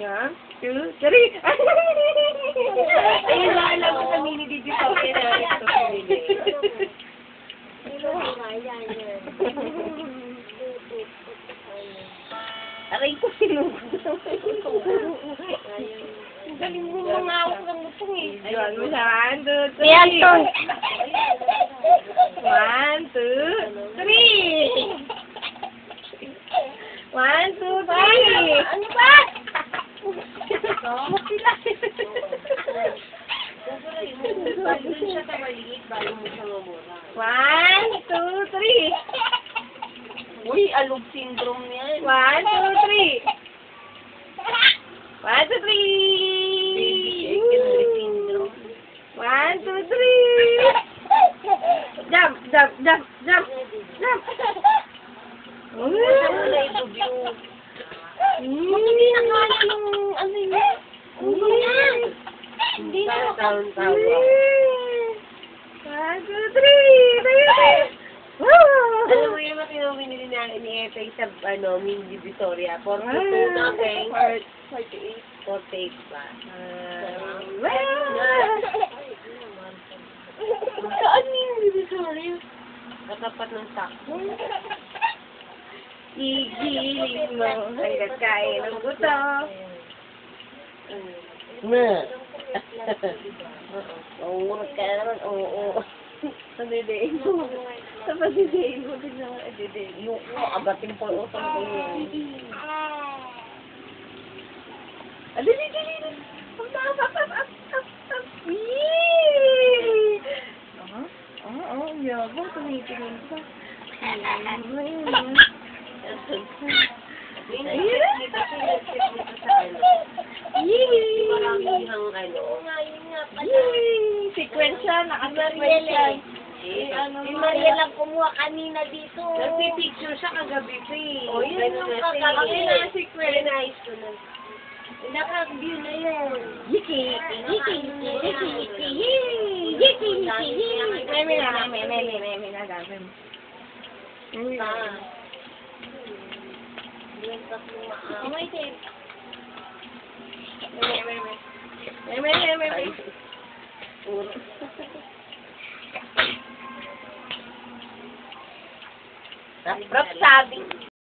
One, two, three. Ayun na, alam ko sa mini dito sa akin na ito sa mini. Aray ko sinugod. Galing mo mga awak ng mutong eh. Ayun mo siya. 1, 2, 3. Yan to. 1, 2, 3. 1, 2, 3. Ano ba? Sila. Doon siya sa maliit, bago mo siya mamura. 1, 2, 3. Uy, alog syndrome yan. 1, 2, 3. 1, 2, 3. Baby alog syndrome. 1, 2, 3. Jump, jump, jump, jump, jump. Basta mo na i-review. Hindi na kaya yung ano yun. Kulo yan. Hindi na One, taon-tawa. 2, 3. Alam mo yung mga binili namin ni Epe sa mini Divisoria. 42 something. 48 pa. Saan mini Divisoria? Katapat ng sakto. Igiling mo hanggat kain ng buto. Umurot ka naman, oo. Sa didiin mo. Sa padidiin mo din naman. Didiin mo. Agating po yung utang ko yun. Dili, dili, dili. Yee! Yabang tumitingin pa. Sequensya, naka-sequensya. Si Maria lang kumuha kanina dito. Nagpipicture siya kagabi pa eh. O, yun yung kagabi na sequence. Nice ko na. Naka-view na yun. Yiki, yiki, yiki, yiki, yiki, yiki, yiki. Meme na gagawin. May tape. Meme. Prop sabi.